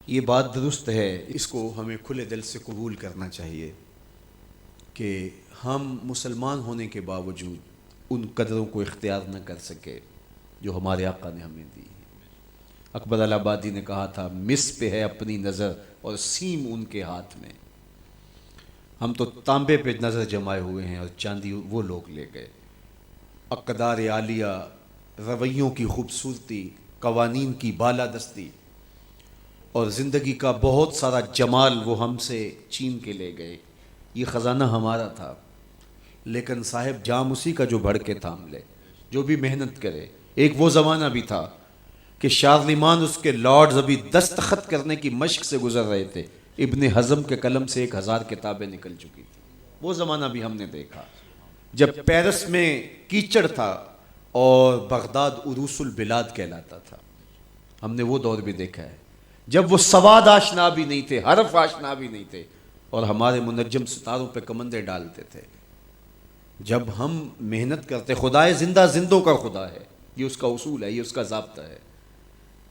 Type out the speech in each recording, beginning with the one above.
یہ بات درست ہے، اس کو ہمیں کھلے دل سے قبول کرنا چاہیے کہ ہم مسلمان ہونے کے باوجود ان قدروں کو اختیار نہ کر سکے جو ہمارے آقا نے ہمیں دی. اکبر الہآبادی نے کہا تھا مس پہ ہے اپنی نظر اور سیم ان کے ہاتھ میں. ہم تو تانبے پہ نظر جمائے ہوئے ہیں اور چاندی وہ لوگ لے گئے. اقدار عالیہ، رویوں کی خوبصورتی، قوانین کی بالادستی اور زندگی کا بہت سارا جمال وہ ہم سے چھین کے لے گئے. یہ خزانہ ہمارا تھا، لیکن صاحب جام اسی کا جو بڑھ کے تھام لے، جو بھی محنت کرے. ایک وہ زمانہ بھی تھا کہ شارلمان اس کے لارڈز ابھی دستخط کرنے کی مشق سے گزر رہے تھے. ابن حزم کے قلم سے 1000 کتابیں نکل چکی تھی. وہ زمانہ بھی ہم نے دیکھا جب پیرس میں کیچڑ تھا اور بغداد عروس البلاد کہلاتا تھا. ہم نے وہ دور بھی دیکھا ہے جب وہ سواد آشنا بھی نہیں تھے، حرف آشنا بھی نہیں تھے، اور ہمارے منجم ستاروں پہ کمندے ڈالتے تھے. جب ہم محنت کرتے، خدائے زندہ زندوں کا خدا ہے، یہ اس کا اصول ہے، یہ اس کا ضابطہ ہے.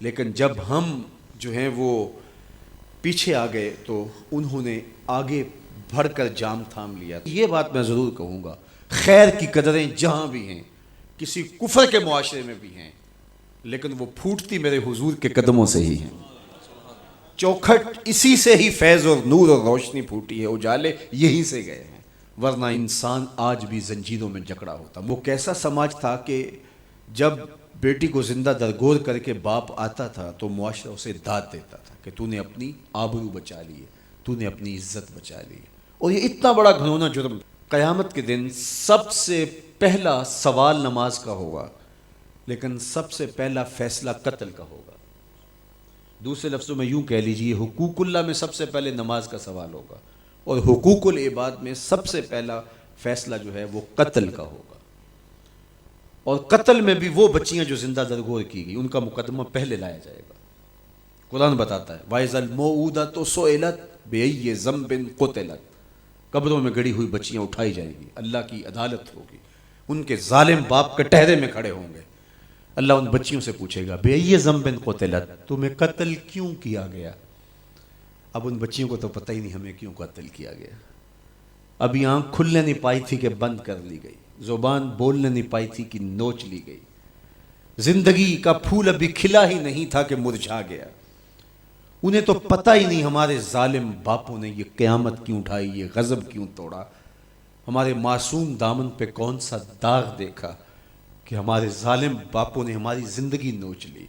لیکن جب ہم جو ہیں وہ پیچھے آ گئے تو انہوں نے آگے بڑھ کر جام تھام لیا. یہ بات میں ضرور کہوں گا، خیر کی قدریں جہاں بھی ہیں، کسی کفر کے معاشرے میں بھی ہیں، لیکن وہ پھوٹتی میرے حضور کے قدموں سے ہی ہیں. چوکھٹ اسی سے ہی فیض اور نور اور روشنی پھوٹی ہے، اجالے یہیں سے گئے ہیں، ورنہ انسان آج بھی زنجیروں میں جکڑا ہوتا. وہ کیسا سماج تھا کہ جب بیٹی کو زندہ درگور کر کے باپ آتا تھا تو معاشرہ اسے داد دیتا تھا کہ تو نے اپنی آبرو بچا لی ہے، تو نے اپنی عزت بچا لی ہے. اور یہ اتنا بڑا گھنونا جرم. قیامت کے دن سب سے پہلا سوال نماز کا ہوگا، لیکن سب سے پہلا فیصلہ قتل کا ہوگا. دوسرے لفظوں میں یوں کہہ لیجئے، حقوق اللہ میں سب سے پہلے نماز کا سوال ہوگا، اور حقوق العباد میں سب سے پہلا فیصلہ جو ہے وہ قتل کا ہوگا. اور قتل میں بھی وہ بچیاں جو زندہ درگور کی گئی، ان کا مقدمہ پہلے لایا جائے گا. قرآن بتاتا ہے وَإِذَا الْمَوْءُودَةُ سُئِلَتْ بِأَيِّ ذَنبٍ قُتِلَتْ. قبروں میں گڑی ہوئی بچیاں اٹھائی جائیں گی، اللہ کی عدالت ہوگی، ان کے ظالم باپ کٹہرے میں کھڑے ہوں گے. اللہ ان بچیوں سے پوچھے گا بِأَيِّ ذَنبٍ قُتِلَتْ، تمہیں قتل کیوں کیا گیا؟ اب ان بچیوں کو تو پتہ ہی نہیں ہمیں کیوں قتل کیا گیا. ابھی آنکھ کھلنے نہیں پائی تھی کہ بند کر لی گئی، زبان بولنے نہیں پائی تھی کہ نوچ لی گئی، زندگی کا پھول ابھی کھلا ہی نہیں تھا کہ مرجھا گیا. انہیں تو پتہ ہی نہیں ہمارے ظالم باپوں نے یہ قیامت کیوں اٹھائی، یہ غضب کیوں توڑا، ہمارے معصوم دامن پہ کون سا داغ دیکھا کہ ہمارے ظالم باپوں نے ہماری زندگی نوچ لی.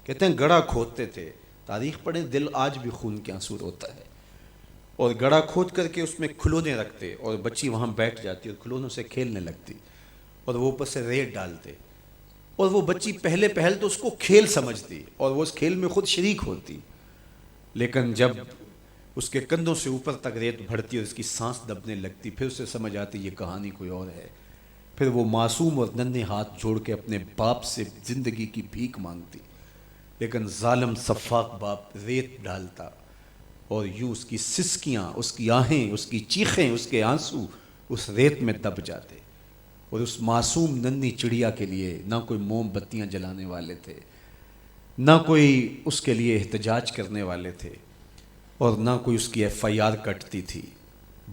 کہتے ہیں گڑھا کھودتے تھے، تاریخ پڑھیں، دل آج بھی خون کے آنسو روتا ہے. اور گڑھا کھود کر کے اس میں کھلونے رکھتے اور بچی وہاں بیٹھ جاتی اور کھلونوں سے کھیلنے لگتی، اور وہ اوپر سے ریت ڈالتے، اور وہ بچی پہلے پہل تو اس کو کھیل سمجھتی اور وہ اس کھیل میں خود شریک ہوتی. لیکن جب اس کے کندھوں سے اوپر تک ریت بڑھتی اور اس کی سانس دبنے لگتی، پھر اسے سمجھ آتی یہ کہانی کوئی اور ہے. پھر وہ معصوم اور ننھے ہاتھ جوڑ کے اپنے باپ سے زندگی کی بھیک مانگتی، لیکن ظالم سفاک باپ ریت ڈالتا اور یوں اس کی سسکیاں، اس کی آہیں، اس کی چیخیں، اس کے آنسو اس ریت میں دب جاتے. اور اس معصوم ننھی چڑیا کے لیے نہ کوئی موم بتیاں جلانے والے تھے، نہ کوئی اس کے لیے احتجاج کرنے والے تھے، اور نہ کوئی اس کی FIR کٹتی تھی.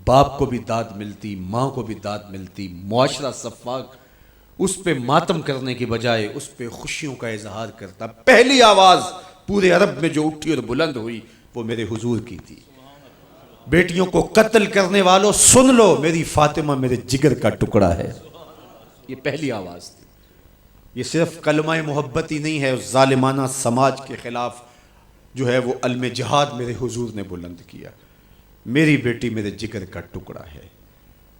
باپ کو بھی داد ملتی، ماں کو بھی داد ملتی. معاشرہ صفاق اس پہ ماتم کرنے کی بجائے اس پہ خوشیوں کا اظہار کرتا. پہلی آواز پورے عرب میں جو اٹھی اور بلند ہوئی وہ میرے حضور کی تھی. بیٹیوں کو قتل کرنے والوں سن لو، میری فاطمہ میرے جگر کا ٹکڑا ہے. یہ پہلی آواز تھی. یہ صرف کلمہ محبت ہی نہیں ہے، اس ظالمانہ سماج کے خلاف جو ہے وہ علم جہاد میرے حضور نے بلند کیا. میری بیٹی میرے جگر کا ٹکڑا ہے.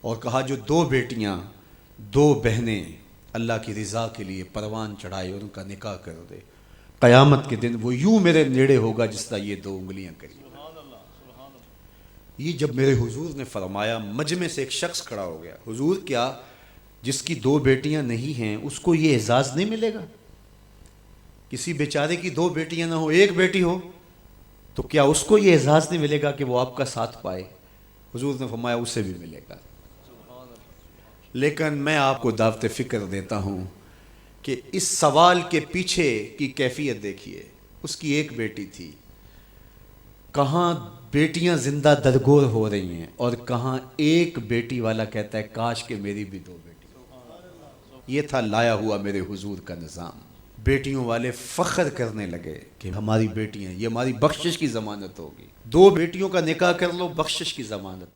اور کہا جو 2 بیٹیاں، 2 بہنیں اللہ کی رضا کے لیے پروان چڑھائے اور ان کا نکاح کر دے، قیامت کے دن وہ یوں میرے نیڑے ہوگا جس طرح یہ 2 انگلیاں کری. یہ جب میرے حضور نے فرمایا، مجمع سے ایک شخص کھڑا ہو گیا. حضور کیا جس کی 2 بیٹیاں نہیں ہیں اس کو یہ اعزاز نہیں ملے گا؟ کسی بیچارے کی 2 بیٹیاں نہ ہو، 1 بیٹی ہو، تو کیا اس کو یہ اعزاز نہیں ملے گا کہ وہ آپ کا ساتھ پائے؟ حضور نے فرمایا اسے بھی ملے گا. لیکن میں آپ کو دعوت فکر دیتا ہوں کہ اس سوال کے پیچھے کی کیفیت دیکھیے. اس کی 1 بیٹی تھی، کہاں بیٹیاں زندہ درگور ہو رہی ہیں اور کہاں ایک بیٹی والا کہتا ہے کاش کہ میری بھی 2 بیٹی۔ یہ تھا لایا ہوا میرے حضور کا نظام۔ بیٹیوں والے فخر کرنے لگے کہ ہماری بیٹیاں، یہ ہماری بخشش کی ضمانت ہوگی، 2 بیٹیوں کا نکاح کر لو، بخشش کی ضمانت۔